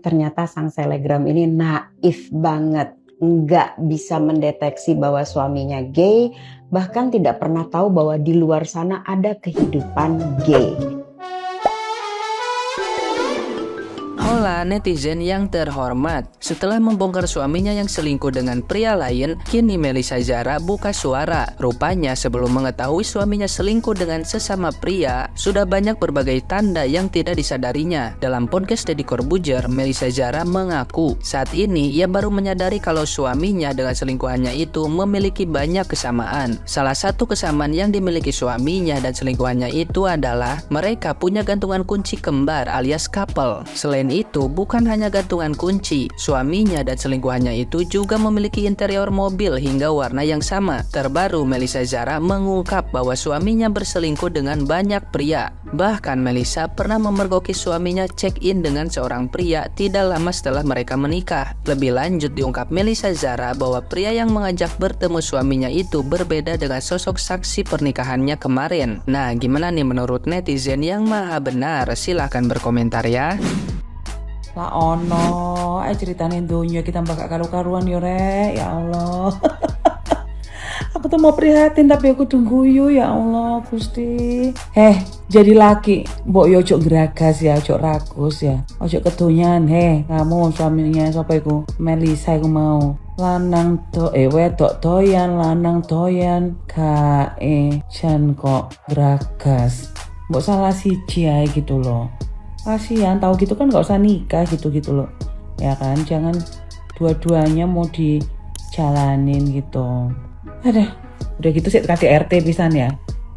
ternyata sang selegram ini naif banget. Nggak bisa mendeteksi bahwa suaminya gay, bahkan tidak pernah tahu bahwa di luar sana ada kehidupan gay. Hola netizen yang terhormat. Setelah membongkar suaminya yang selingkuh dengan pria lain, kini Melissa Zara buka suara. Rupanya sebelum mengetahui suaminya selingkuh dengan sesama pria, sudah banyak berbagai tanda yang tidak disadarinya. Dalam podcast Deddy Corbuzier, Melissa Zara mengaku saat ini ia baru menyadari kalau suaminya dengan selingkuhannya itu memiliki banyak kesamaan. Salah satu kesamaan yang dimiliki suaminya dan selingkuhannya itu adalah mereka punya gantungan kunci kembar alias couple. Selain itu, bukan hanya gantungan kunci, suaminya dan selingkuhannya itu juga memiliki interior mobil hingga warna yang sama. Terbaru, Melissa Zara mengungkap bahwa suaminya berselingkuh dengan banyak pria. Bahkan Melissa pernah memergoki suaminya check-in dengan seorang pria tidak lama setelah mereka menikah. Lebih lanjut diungkap Melissa Zara bahwa pria yang mengajak bertemu suaminya itu berbeda dengan sosok saksi pernikahannya kemarin. Nah, gimana nih menurut netizen yang maha benar? Silahkan berkomentar ya. Lah ono, ceritane donya kita mbak karu-karuan yo rek, ya Allah. Aku tuh mau prihatin tapi aku tunggu ya Allah Gusti. Jadi laki, mbok yo ojo geragas ya, ojo ragus ya, ojo kedonyan. Kamu suaminya sapa iku? Melissa iku mau. Lanang wedok doyan, lanang doyan, jan kok geragas. Mbok salah siji ae gitu loh. Kasihan, tahu gitu kan nggak usah nikah gitu loh, ya kan? Jangan dua-duanya mau dijalanin gitu. Udah gitu sih KDRT pisan ya.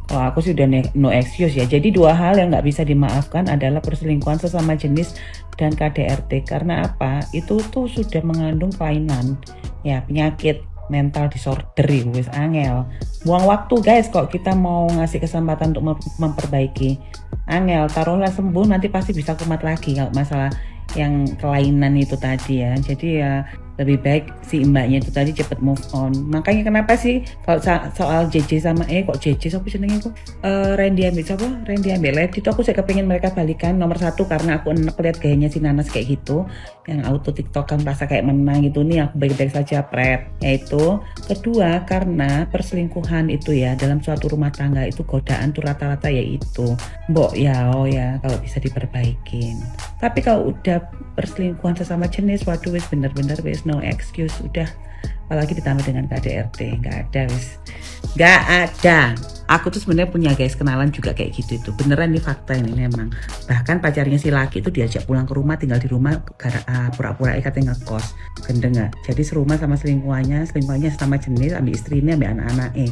Kalau aku sih udah no excuse ya. Jadi dua hal yang nggak bisa dimaafkan adalah perselingkuhan sesama jenis dan KDRT. Karena apa? Itu tuh sudah mengandung kelainan, ya penyakit mental disorder wis angel. Buang waktu guys kok kita mau ngasih kesempatan untuk memperbaiki. Angel, taruhlah sembuh nanti pasti bisa kumat lagi kalau masalah yang kelainan itu tadi ya. Jadi ya lebih baik si mbaknya itu tadi cepet move on. Makanya kenapa sih kalau soal JJ sama kok JJ siapa jenenge kok Randy ambil Lady itu aku saya kepingin mereka balikan. Nomor satu karena aku enak lihat gayanya si Nanas kayak gitu, yang auto tiktokan rasa kayak menang gitu nih, aku baik-baik saja pret. Yaitu kedua karena perselingkuhan itu ya dalam suatu rumah tangga itu godaan tuh rata-rata yaitu mbok ya kalau bisa diperbaikin. Tapi kalau udah perselingkuhan sesama jenis, waduh wis bener-bener wis no excuse udah, apalagi ditambah dengan KDRT, nggak ada. Aku tuh sebenarnya punya guys kenalan juga kayak gitu itu, beneran nih fakta ini memang. Bahkan pacarnya si laki itu diajak pulang ke rumah, tinggal di rumah pura-pura katanya ngekos, gendeng nggak? Jadi serumah sama selingkuhannya sama jenis, ambil istrinya, ambil anak-anaknya.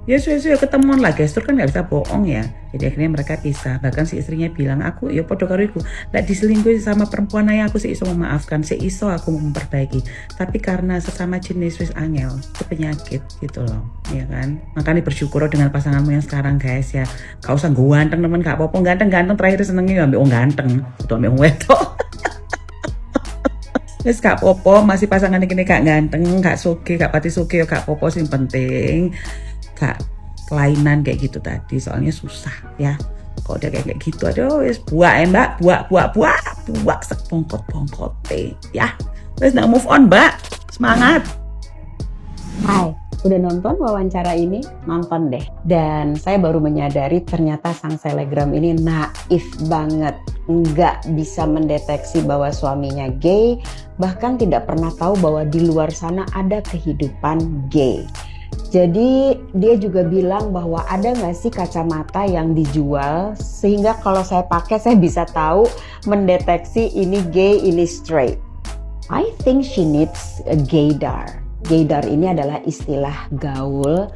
Ya ketemuan lah guys, terus kan nggak bisa bohong ya. Jadi akhirnya mereka pisah. Bahkan si istrinya bilang, aku ya podo karo iku lek diselingkuhi sama perempuan aja aku seiso memaafkan, seiso aku memperbaiki. Tapi karena sesama jenis wis angel, itu penyakit gitu loh, ya kan. Makanya bersyukur dengan pasanganmu yang sekarang guys ya. Gak usah ganteng temen, gak apa-apa ganteng terakhir senengnya ambil ganteng, atau ambil wedok. Wis gak popo, masih pasangan ini gak ganteng, gak suge, gak pati suge, gak popo, sing penting gak kelainan kayak gitu tadi, soalnya susah ya. Kok udah kayak gitu, aduh wis buak mbak, buak sepongkot-pongkote ya. Wis nak move on mbak, semangat. Hai, udah nonton wawancara ini? Nonton deh. Dan saya baru menyadari ternyata sang selegram ini naif banget. Nggak bisa mendeteksi bahwa suaminya gay, bahkan tidak pernah tahu bahwa di luar sana ada kehidupan gay. Jadi dia juga bilang bahwa ada nggak sih kacamata yang dijual sehingga kalau saya pakai saya bisa tahu mendeteksi ini gay, ini straight. I think she needs a gaydar. Gaydar ini adalah istilah gaul.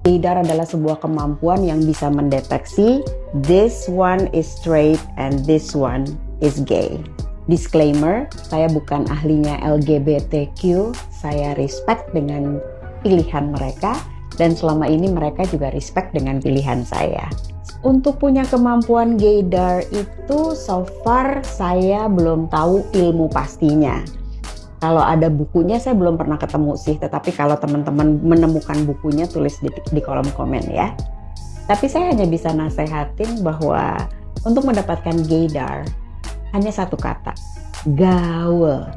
Gaydar adalah sebuah kemampuan yang bisa mendeteksi this one is straight and this one is gay. Disclaimer, saya bukan ahlinya LGBTQ, saya respect dengan pilihan mereka dan selama ini mereka juga respect dengan pilihan saya. Untuk punya kemampuan gaydar itu so far saya belum tahu ilmu pastinya. Kalau ada bukunya saya belum pernah ketemu sih, tetapi kalau teman-teman menemukan bukunya tulis di kolom komen ya. Tapi saya hanya bisa nasehatin bahwa untuk mendapatkan gaydar hanya satu kata, gaul.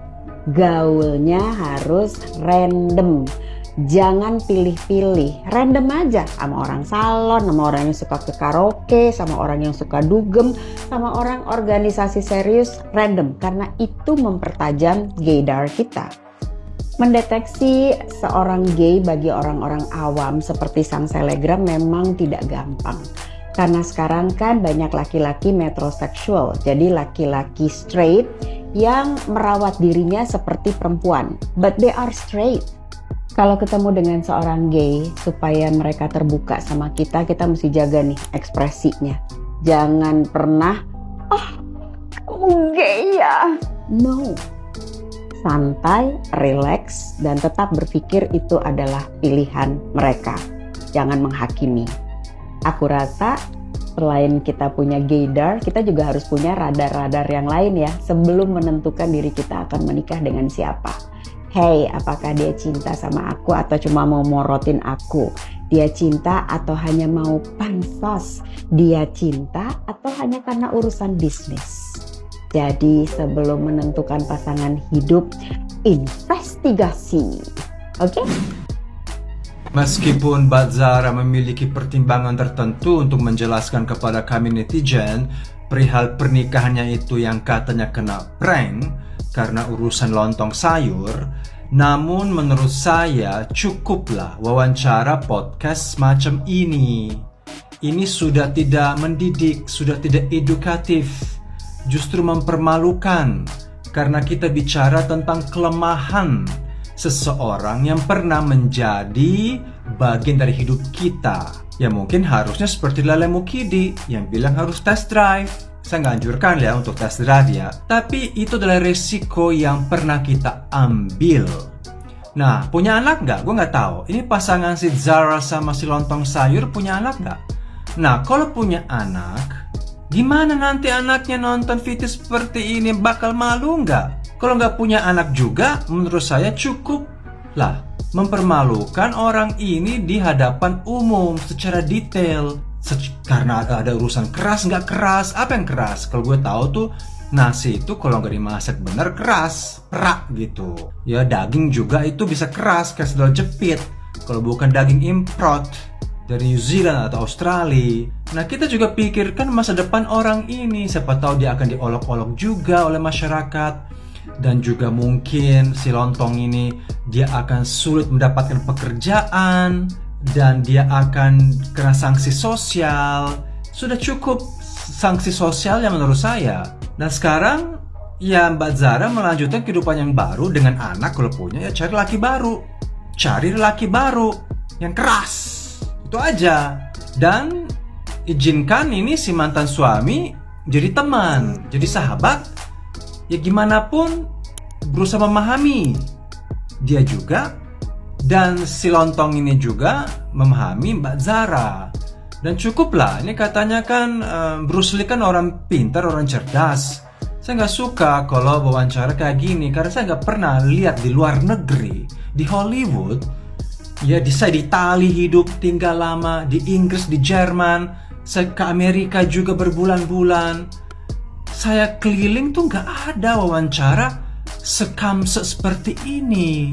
Gaulnya harus random. Jangan pilih-pilih, random aja sama orang salon, sama orang yang suka ke karaoke, sama orang yang suka dugem, sama orang organisasi serius, random. Karena itu mempertajam gaydar kita. Mendeteksi seorang gay bagi orang-orang awam seperti sang selegram memang tidak gampang. Karena sekarang kan banyak laki-laki metroseksual, jadi laki-laki straight yang merawat dirinya seperti perempuan, but they are straight. Kalau ketemu dengan seorang gay, supaya mereka terbuka sama kita mesti jaga nih ekspresinya. Jangan pernah, kamu gay ya? No. Santai, relax, dan tetap berpikir itu adalah pilihan mereka. Jangan menghakimi. Aku rasa selain kita punya gaydar, kita juga harus punya radar-radar yang lain ya, sebelum menentukan diri kita akan menikah dengan siapa. Hey, apakah dia cinta sama aku atau cuma mau morotin aku? Dia cinta atau hanya mau pansos? Dia cinta atau hanya karena urusan bisnis? Jadi sebelum menentukan pasangan hidup, investigasi. Oke? Meskipun Mbak Zara memiliki pertimbangan tertentu untuk menjelaskan kepada kami netizen perihal pernikahannya itu yang katanya kena prank karena urusan lontong sayur, namun menurut saya cukuplah wawancara podcast semacam ini. Ini sudah tidak mendidik, sudah tidak edukatif, justru mempermalukan karena kita bicara tentang kelemahan seseorang yang pernah menjadi bagian dari hidup kita. Ya mungkin harusnya seperti Lale Mukidi yang bilang harus test drive. Saya nggak anjurkan ya untuk test drive ya, tapi itu adalah resiko yang pernah kita ambil. Nah, punya anak nggak? Gue nggak tahu. Ini pasangan si Zara sama si lontong sayur punya anak nggak? Nah, kalau punya anak, gimana nanti anaknya nonton video seperti ini? Bakal malu nggak? Kalau nggak punya anak juga, menurut saya cukup lah mempermalukan orang ini di hadapan umum secara detail. Karena ada urusan keras nggak keras, apa yang keras? Kalau gue tahu tuh nasi itu kalau nggak dimasak bener keras, perak gitu. Ya daging juga itu bisa keras kayak sendal jepit. Kalau bukan daging import dari New Zealand atau Australia. Nah kita juga pikirkan masa depan orang ini, siapa tahu dia akan diolok-olok juga oleh masyarakat. Dan juga mungkin si lontong ini dia akan sulit mendapatkan pekerjaan dan dia akan kena sanksi sosial. Sudah cukup sanksi sosial yang menurut saya. Nah sekarang ya Mbak Zara melanjutkan kehidupan yang baru dengan anak. Kalau punya ya cari laki baru. Cari laki baru yang keras. Itu aja. Dan izinkan ini si mantan suami jadi teman, jadi sahabat. Ya gimana pun berusaha memahami dia juga. Dan si lontong ini juga memahami Mbak Zara. Dan cukuplah, ini katanya kan Bruce Lee kan orang pintar, orang cerdas. Saya nggak suka kalau wawancara kayak gini karena saya nggak pernah lihat di luar negeri, di Hollywood. Ya saya di Itali hidup tinggal lama, di Inggris, di Jerman, saya ke Amerika juga berbulan-bulan. Saya keliling tuh nggak ada wawancara sekamse seperti ini.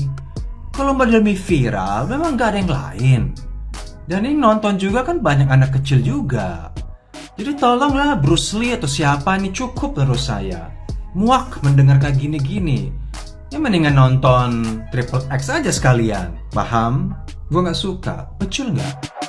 Kalau lebih viral, memang nggak ada yang lain. Dan ini nonton juga kan banyak anak kecil juga. Jadi tolonglah Bruce Lee atau siapa nih, cukup menurut saya. Muak mendengar kayak gini-gini. Ya mendingan nonton Triple X aja sekalian. Paham? Gue nggak suka. Betul nggak?